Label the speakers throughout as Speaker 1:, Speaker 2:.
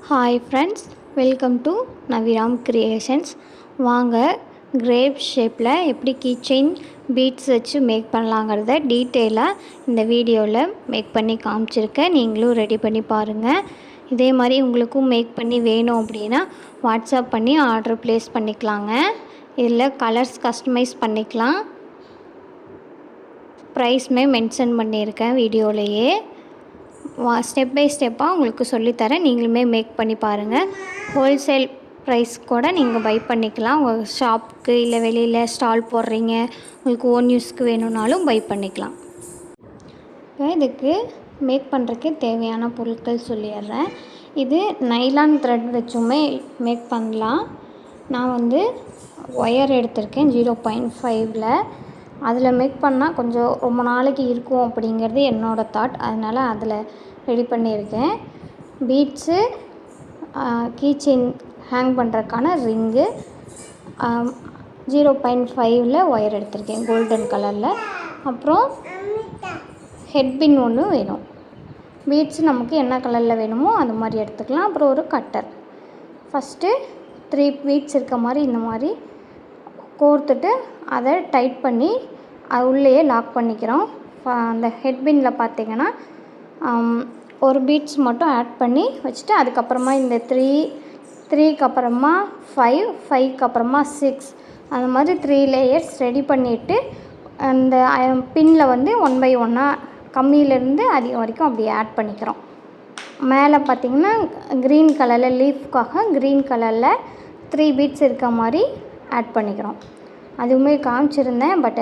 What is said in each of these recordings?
Speaker 1: Hi friends, welcome to Naviram creations. வாங்க grape ஷேப்பில் எப்படி கீச்செயின் பீட்ஸ் வச்சு மேக் பண்ணலாங்கிறத டீட்டெயிலாக இந்த வீடியோவில் மேக் பண்ணி காமிச்சிருக்கேன். நீங்களும் ரெடி பண்ணி பாருங்கள். இதே மாதிரி உங்களுக்கும் மேக் பண்ணி வேணும் அப்படின்னா வாட்ஸ்அப் பண்ணி ஆர்டர் ப்ளேஸ் பண்ணிக்கலாங்க. இதில் கலர்ஸ் கஸ்டமைஸ் பண்ணிக்கலாம். ப்ரைஸ்மே மென்ஷன் பண்ணியிருக்கேன் வீடியோலையே. ஸ்டெப் பை ஸ்டெப்பாக உங்களுக்கு சொல்லித்தரேன். நீங்களுமே மேக் பண்ணி பாருங்கள். ஹோல்சேல் ப்ரைஸ் கூட நீங்கள் பை பண்ணிக்கலாம். உங்கள் ஷாப்புக்கு இல்லை வெளியில் ஸ்டால் போடுறீங்க, உங்களுக்கு ஓன் யூஸ்க்கு வேணும்னாலும் பை பண்ணிக்கலாம். இப்போ இதுக்கு மேக் பண்ணுறதுக்கு தேவையான பொருட்கள் சொல்லிடுறேன். இது நைலான் த்ரெட் வச்சுமே மேக் பண்ணலாம். நான் ஒயர் எடுத்திருக்கேன் 0.5ல். அதில் மேக் பண்ணால் கொஞ்சம் ரொம்ப நாளைக்கு இருக்கும் அப்படிங்கிறது என்னோடய தாட். அதனால் அதில் ரெடி பண்ணியிருக்கேன். பீட்ஸு, கீச்செயின் ஹேங் பண்ணுறதுக்கான ரிங்கு, 0.5ல் ஒயர் எடுத்திருக்கேன் கோல்டன் கலரில். அப்புறம் ஹெட்பின் ஒன்று வேணும். பீட்ஸு நமக்கு என்ன கலரில் வேணுமோ அது மாதிரி எடுத்துக்கலாம். அப்புறம் ஒரு கட்டர். ஃபஸ்ட்டு 3 பீட்ஸ் இருக்க மாதிரி இந்த மாதிரி கோர்த்துட்டு அதை டைட் பண்ணி அது உள்ளேயே லாக் பண்ணிக்கிறோம். அந்த ஹெட்பின்னில் பார்த்திங்கன்னா ஒரு பீட்ஸ் மட்டும் ஆட் பண்ணி வச்சுட்டு அதுக்கப்புறமா இந்த 3க்கு அப்புறமா 5க்கு அப்புறமா 6 அந்த மாதிரி 3 லேயர்ஸ் ரெடி பண்ணிவிட்டு அந்த பின்னில் 1 பை 1 கம்மியிலேருந்து அதிகம் வரைக்கும் அப்படி ஆட் பண்ணிக்கிறோம். மேலே பார்த்திங்கன்னா க்ரீன் கலரில் லீஃப்காக க்ரீன் கலரில் 3 பீட்ஸ் இருக்க மாதிரி ஆட் பண்ணிக்கிறோம். அதுவுமே காமிச்சிருந்தேன். பட்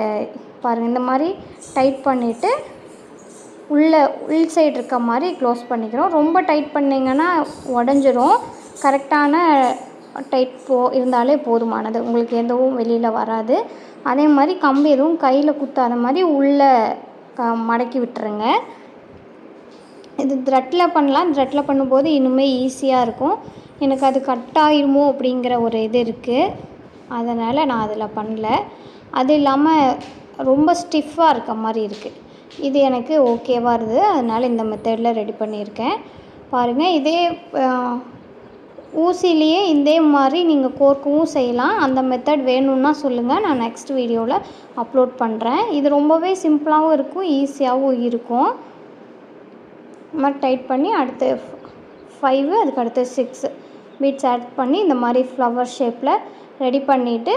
Speaker 1: பாருங்கள், இந்த மாதிரி டைட் பண்ணிவிட்டு உள் சைடு இருக்க மாதிரி க்ளோஸ் பண்ணிக்கிறோம். ரொம்ப டைட் பண்ணிங்கன்னா உடஞ்சிரும். கரெக்டான டைட் இருந்தாலே போதுமானது. உங்களுக்கு எதுவும் வெளியில் வராது. அதே மாதிரி கம்பி எதுவும் கையில் குத்தாத மாதிரி உள்ளே மடக்கி விட்டுருங்க. இது த்ரெட்டில் பண்ணலாம். த்ரெட்டில் பண்ணும்போது இன்னுமே ஈஸியாக இருக்கும். எனக்கு அது கட் ஆகிருமோ அப்படிங்கிற ஒரு இது இருக்குது. அதனால் நான் அதில் பண்ணல. அது இல்லாமல் ரொம்ப ஸ்டிஃபாக இருக்க மாதிரி இருக்குது. இது எனக்கு ஓகேவாக இருக்குது. அதனால் இந்த மெத்தடில் ரெடி பண்ணியிருக்கேன். பாருங்கள், இதே ஊசிலேயே இதே மாதிரி நீங்கள் கோர்க்கவும் செய்யலாம். அந்த மெத்தட் வேணும்னா சொல்லுங்கள், நான் நெக்ஸ்ட் வீடியோவில் அப்லோட் பண்ணுறேன். இது ரொம்பவே சிம்பிளாகவும் இருக்கும், ஈஸியாகவும் இருக்கும். இந்த மாதிரி டைட் பண்ணி அடுத்து 5 அதுக்கு அடுத்து 6 பீட்ஸ் ஆட் பண்ணி இந்த மாதிரி ஃப்ளவர் ஷேப்பில் ரெடி பண்ணிவிட்டு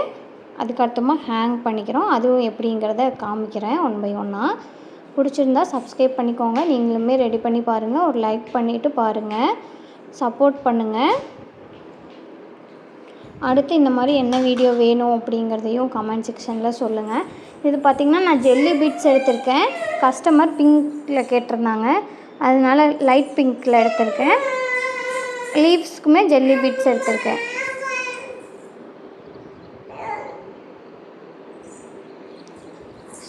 Speaker 1: அதுக்கடுத்தமாக ஹேங் பண்ணிக்கிறோம். அதுவும் எப்படிங்கிறத காமிக்கிறேன் 1 பை 1. பிடிச்சிருந்தா சப்ஸ்கிரைப் பண்ணிக்கோங்க. நீங்களுமே ரெடி பண்ணி பாருங்கள். ஒரு லைக் பண்ணிவிட்டு பாருங்கள், சப்போர்ட் பண்ணுங்கள். அடுத்து இந்த மாதிரி என்ன வீடியோ வேணும் அப்படிங்கிறதையும் கமெண்ட் செக்ஷனில் சொல்லுங்கள். இது பார்த்திங்கன்னா நான் ஜெல்லி பீட்ஸ் எடுத்திருக்கேன். கஸ்டமர் பிங்க்கில் கேட்டிருந்தாங்க, அதனால் லைட் பிங்க்கில் எடுத்திருக்கேன். லீவ்ஸ்க்குமே ஜெல்லி பீட்ஸ் எடுத்திருக்கேன்.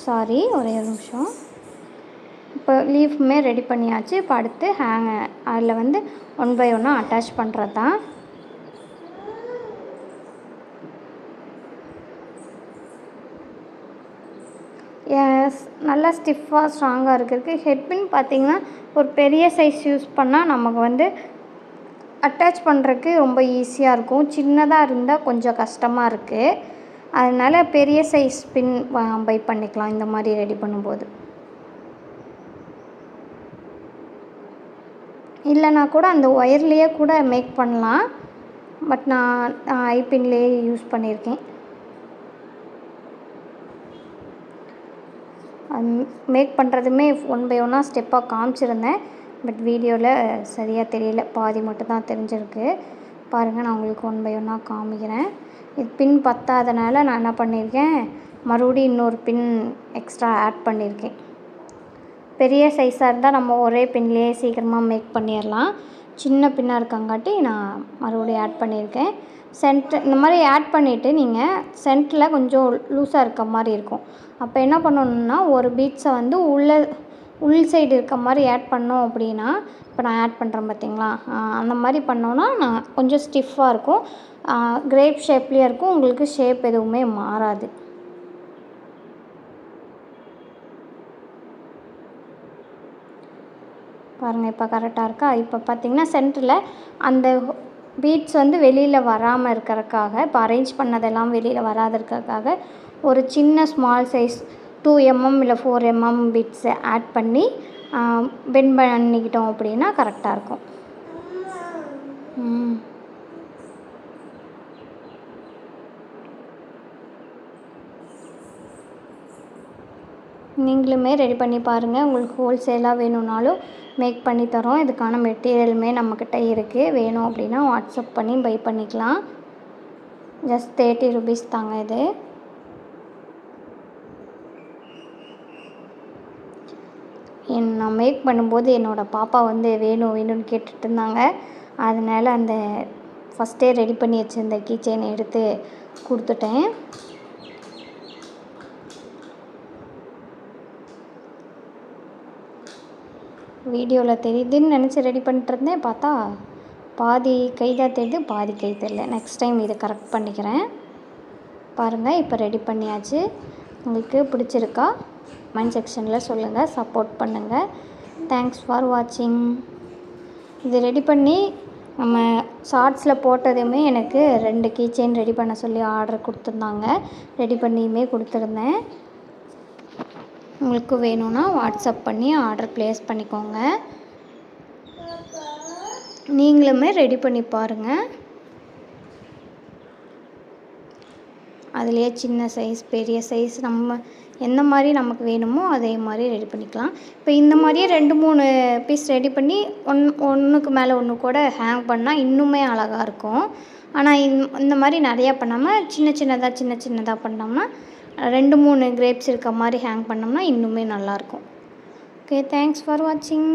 Speaker 1: சாரி, ஒரே ஒரு நிமிஷம். இப்போ லீஃப்மே ரெடி பண்ணியாச்சு. இப்போ அடுத்து அதில் 1 பை 1 அட்டாச் பண்ணுறது தான். நல்லா ஸ்டிஃபாக ஸ்ட்ராங்காக இருக்கிறதுக்கு ஹெட்பின் பார்த்திங்கன்னா ஒரு பெரிய சைஸ் யூஸ் பண்ணால் நமக்கு அட்டாச் பண்ணுறதுக்கு ரொம்ப ஈஸியாக இருக்கும். சின்னதாக இருந்தால் கொஞ்சம் கஷ்டமாக இருக்குது. அதனால் பெரிய சைஸ் பின் பை பண்ணிக்கலாம் இந்த மாதிரி ரெடி பண்ணும்போது. இல்லைனா கூட அந்த ஒயர்லேயே கூட மேக் பண்ணலாம். பட் நான் ஐபின்லேயே யூஸ் பண்ணியிருக்கேன். மேக் பண்ணுறதுமே 1 பை 1 ஸ்டெப்பாக காமிச்சிருந்தேன். பட் வீடியோவில் சரியாக தெரியல, பாதி மட்டும் தான் தெரிஞ்சிருக்கு. பாருங்கள், நான் உங்களுக்கு 1 பை 1 காமிக்கிறேன். இது பின் பத்தாதனால நான் என்ன பண்ணியிருக்கேன், மறுபடியும் இன்னொரு பின் எக்ஸ்ட்ரா ஆட் பண்ணியிருக்கேன். பெரிய சைஸாக இருந்தால் நம்ம ஒரே பின்லேயே சீக்கிரமாக மேக் பண்ணிடலாம். சின்ன பின்னாக இருக்கங்காட்டி நான் மறுபடியும் ஆட் பண்ணியிருக்கேன். இந்த மாதிரி ஆட் பண்ணிவிட்டு நீங்கள் சென்டரில் கொஞ்சம் லூஸாக இருக்க மாதிரி இருக்கும். அப்போ என்ன பண்ணணுன்னா ஒரு பீட்ஸை உள் சைடு இருக்க மாதிரி ஆட் பண்ணோம் அப்படின்னா, இப்போ நான் ஆட் பண்ணுறேன் பார்த்திங்களா, அந்த மாதிரி பண்ணோன்னா நான் கொஞ்சம் ஸ்டிஃபாக இருக்கும். கிரேப் ஷேப்லேயே இருக்கும். உங்களுக்கு ஷேப் எதுவுமே மாறாது. பாருங்கள் இப்போ கரெக்டாக இருக்கா? இப்போ பார்த்திங்கன்னா சென்டரில் அந்த பீட்ஸ் வந்து வெளியில் வராமல் இருக்கிறதுக்காக, இப்போ அரேஞ்ச் பண்ணதெல்லாம் வெளியில் வராது இருக்கிறதுக்காக ஒரு சின்ன ஸ்மால் சைஸ் 2 mm இல்லை 4 mm பீட்ஸை ஆட் பண்ணி பெண்ட் பண்ணிக்கிட்டோம் அப்படின்னா கரெக்டாக இருக்கும். நீங்களுமே ரெடி பண்ணி பாருங்கள். உங்களுக்கு ஹோல்சேலாக வேணும்னாலும் மேக் பண்ணி தரோம். இதுக்கான மெட்டீரியலுமே நம்மக்கிட்ட இருக்குது. வேணும் அப்படின்னா வாட்ஸ்அப் பண்ணி பை பண்ணிக்கலாம். ஜஸ்ட் 30 rupees தாங்க இது. நான் மேக் பண்ணும்போது என்னோடய பாப்பா வந்து வேணும்னு கேட்டுட்டு இருந்தாங்க. அதனால் அந்த ஃபஸ்ட்டே ரெடி பண்ணி வச்சுருந்த கீ செயினை எடுத்து கொடுத்துட்டேன். வீடியோவில் தெரியுதுன்னு நினச்சி ரெடி பண்ணிட்டுருந்தேன். பார்த்தா பாதி கை தான் தெரியுது, பாதி கை தெரியல. நெக்ஸ்ட் டைம் இதை கரெக்ட் பண்ணிக்கிறேன். பாருங்கள் இப்போ ரெடி பண்ணியாச்சு. உங்களுக்கு பிடிச்சிருக்கா? கமெண்ட் செக்ஷனில் சொல்லுங்கள். சப்போர்ட் பண்ணுங்கள். தேங்க்ஸ் ஃபார் வாட்சிங். இது ரெடி பண்ணி நம்ம ஷார்ட்ஸில் போட்டதுமே எனக்கு 2 கீ செயின் ரெடி பண்ண சொல்லி ஆர்டர் கொடுத்துருந்தாங்க. ரெடி பண்ணியுமே கொடுத்துருந்தேன். உங்களுக்கு வேணும்னா வாட்ஸ்அப் பண்ணி ஆர்டர் ப்ளேஸ் பண்ணிக்கோங்க. நீங்களுமே ரெடி பண்ணி பாருங்கள். அதுலேயே சின்ன சைஸ் பெரிய சைஸ் நம்ம எந்த மாதிரி நமக்கு வேணுமோ அதே மாதிரி ரெடி பண்ணிக்கலாம். இப்போ இந்த மாதிரியே 2-3 பீஸ் ரெடி பண்ணி ஒன்றுக்கு மேலே ஒன்று கூட ஹேங் பண்ணால் இன்னுமே அழகாக இருக்கும். ஆனால் இந்த மாதிரி நிறையா பண்ணாமல் சின்ன சின்னதாக பண்ணோம்னா 2-3 கிரேப்ஸ் இருக்க மாதிரி ஹேங் பண்ணோம்னா இன்னுமே நல்லாயிருக்கும். ஓகே, தேங்க்ஸ் ஃபார் வாட்சிங்.